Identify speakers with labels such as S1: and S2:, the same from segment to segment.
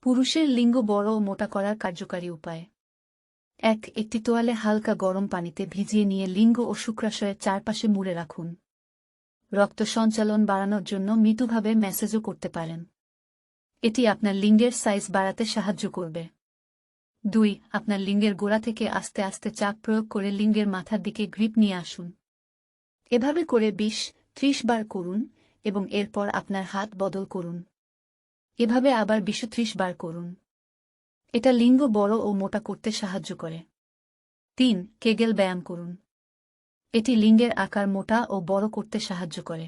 S1: পুরুষের লিঙ্গ বড় ও মোটা করার কার্যকারী উপায়। একটি তোয়ালে হালকা গরম পানিতে ভিজিয়ে নিয়ে লিঙ্গ ও শুক্রাশয়ের চারপাশে মুড়ে রাখুন। রক্ত সঞ্চালন বাড়ানোর জন্য মৃদুভাবে ম্যাসেজও করতে পারেন। এটি আপনার লিঙ্গের সাইজ বাড়াতে সাহায্য করবে। 2. আপনার লিঙ্গের গোড়া থেকে আস্তে আস্তে চাপ প্রয়োগ করে লিঙ্গের মাথার দিকে গ্রিপ নিয়ে আসুন। এভাবে করে 20-30 বার করুন এবং এরপর আপনার হাত বদল করুন। এভাবে আবার 20-30 বার করুন। এটা লিঙ্গ বড় ও মোটা করতে সাহায্য করে। 3. কেগেল ব্যায়াম করুন। এটি লিঙ্গের আকার মোটা ও বড় করতে সাহায্য করে।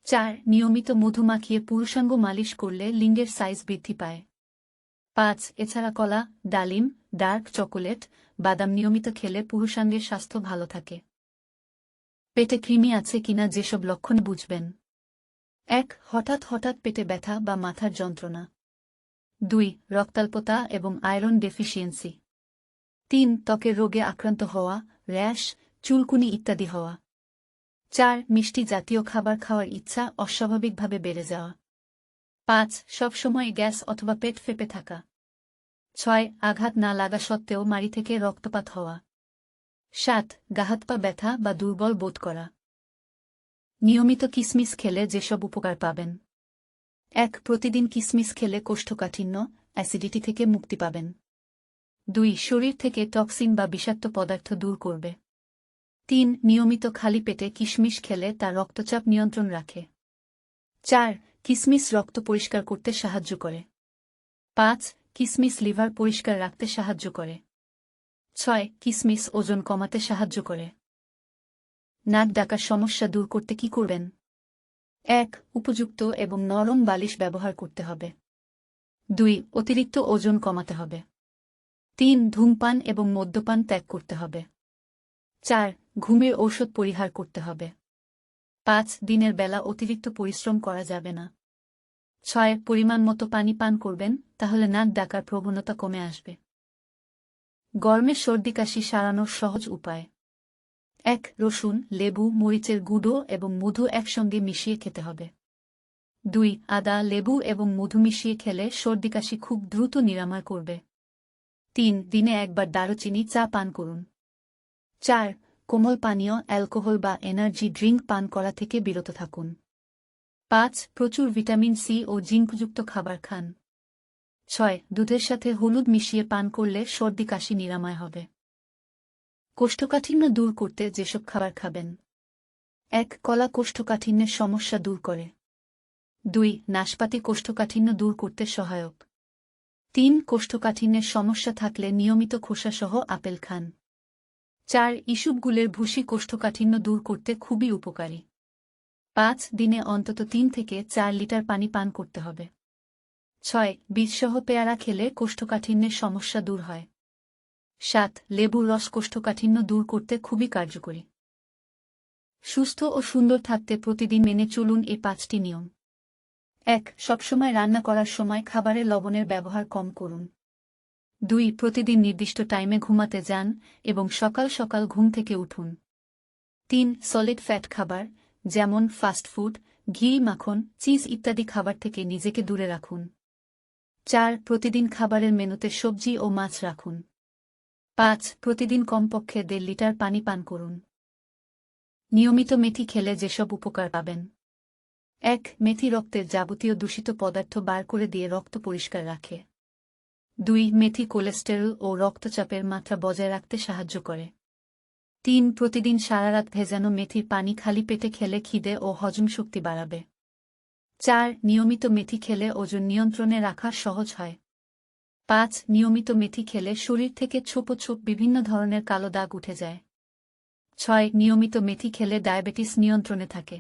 S1: 4. নিয়মিত মধু মাখিয়ে পুরুষাঙ্গ মালিশ করলে লিঙ্গের সাইজ বৃদ্ধি পায়। 5. এছাড়া কলা, ডালিম, ডার্ক চকোলেট, বাদাম নিয়মিত খেলে পুরুষাঙ্গের স্বাস্থ্য ভালো থাকে। পেটে কৃমি আছে কিনা যেসব লক্ষণ বুঝবেন। 1. হঠাৎ হঠাৎ পেটে ব্যথা বা মাথার যন্ত্রণা। 2. রক্তাল্পতা এবং আয়রন ডেফিসিয়েন্সি। 3. ত্বকের রোগে আক্রান্ত হওয়া, র্যাশ, চুলকুনি ইত্যাদি হওয়া। 4. মিষ্টি জাতীয় খাবার খাওয়ার ইচ্ছা অস্বাভাবিকভাবে বেড়ে যাওয়া। 5. সবসময় গ্যাস অথবা পেট ফেঁপে থাকা। 6. আঘাত না লাগা সত্ত্বেও মাড়ি থেকে রক্তপাত হওয়া। 7. গাহাত পা ব্যথা বা দুর্বল বোধ করা। নিয়মিত কিসমিস খেলে যেসব উপকার পাবেন। 1. প্রতিদিন কিসমিস খেলে কোষ্ঠকাঠিন্য, অ্যাসিডিটি থেকে মুক্তি পাবেন। 2. শরীর থেকে টক্সিন বা বিষাক্ত পদার্থ দূর করবে। 3. নিয়মিত খালি পেটে কিশমিশ খেলে তা রক্তচাপ নিয়ন্ত্রণ রাখে। 4. কিসমিস রক্ত পরিষ্কার করতে সাহায্য করে। 5. কিসমিস লিভার পরিষ্কার রাখতে সাহায্য করে। 6. কিসমিস ওজন কমাতে সাহায্য করে। নাক ডাকার সমস্যা দূর করতে কি করবেন? 1. উপযুক্ত এবং নরম বালিশ ব্যবহার করতে হবে। 2. অতিরিক্ত ওজন কমাতে হবে। 3. ধূমপান এবং মদ্যপান ত্যাগ করতে হবে। 4. ঘুমের ঔষধ পরিহার করতে হবে। 5. দিনের বেলা অতিরিক্ত পরিশ্রম করা যাবে না। 6. পরিমাণ মতো পানি পান করবেন, তাহলে নাক ডাকার প্রবণতা কমে আসবে। গরমে সর্দি কাশি সারানোর সহজ উপায়। 1. রসুন, লেবু, মরিচের গুঁড়ো এবং মধু একসঙ্গে মিশিয়ে খেতে হবে। 2. আদা, লেবু এবং মধু মিশিয়ে খেলে সর্দি কাশি খুব দ্রুত নিরাময় করবে। 3. দিনে একবার দারুচিনি চা পান করুন। 4. কোমল পানীয়, অ্যালকোহল বা এনার্জি ড্রিঙ্ক পান করা থেকে বিরত থাকুন। 5. প্রচুর ভিটামিন সি ও জিঙ্কযুক্ত খাবার খান। 6. দুধের সাথে হলুদ মিশিয়ে পান করলে সর্দি কাশি নিরাময় হবে। কোষ্ঠকাঠিন্য দূর করতে যেসব খাবার খাবেন। 1. কলা কোষ্ঠকাঠিন্যের সমস্যা দূর করে। 2. নাশপাতি কোষ্ঠকাঠিন্য দূর করতে সহায়ক। 3. কোষ্ঠকাঠিন্যের সমস্যা থাকলে নিয়মিত খোসাসহ আপেল খান। 4. ইসবগুলের ভুসি কোষ্ঠকাঠিন্য দূর করতে খুবই উপকারী। 5. দিনে অন্তত 3 থেকে 4 লিটার পানি পান করতে হবে। 6. বীজসহ পেয়ারা খেলে কোষ্ঠকাঠিন্যের সমস্যা দূর হয়। 7. লেবুর রস কোষ্ঠকাঠিন্য দূর করতে খুবই কার্যকরী। সুস্থ ও সুন্দর থাকতে প্রতিদিন মেনে চলুন এই 5টি নিয়ম। 1. সবসময় রান্না করার সময় খাবারে লবণের ব্যবহার কম করুন। 2. প্রতিদিন নির্দিষ্ট টাইমে ঘুমাতে যান এবং সকাল সকাল ঘুম থেকে উঠুন। 3. সলিড ফ্যাট খাবার, যেমন ফাস্ট ফুড, ঘি, মাখন, চিজ ইত্যাদি খাবার থেকে নিজেকে দূরে রাখুন। 4. প্রতিদিন খাবারের মেনুতে সবজি ও মাছ রাখুন। 5. প্রতিদিন কমপক্ষে 1.5 লিটার পানি পান করুন। নিয়মিত মেথি খেলে যেসব উপকার পাবেন। 1. মেথি রক্তের যাবতীয় দূষিত পদার্থ বার করে দিয়ে রক্ত পরিষ্কার রাখে। 2. মেথি কোলেস্টেরল ও রক্তচাপের মাত্রা বজায় রাখতে সাহায্য করে। 3. প্রতিদিন সারারাত ভেজানো মেথির পানি খালি পেটে খেলে খিদে ও হজম শক্তি বাড়াবে। 4. নিয়মিত মেথি খেলে ওজন নিয়ন্ত্রণে রাখা সহজ হয়। 5. নিয়মিত মেথি খেলে শরীর থেকে ছোপ ছোপ বিভিন্ন ধরনের কালো দাগ উঠে যায়। 6. নিয়মিত মেথি খেলে ডায়াবেটিস নিয়ন্ত্রণে থাকে।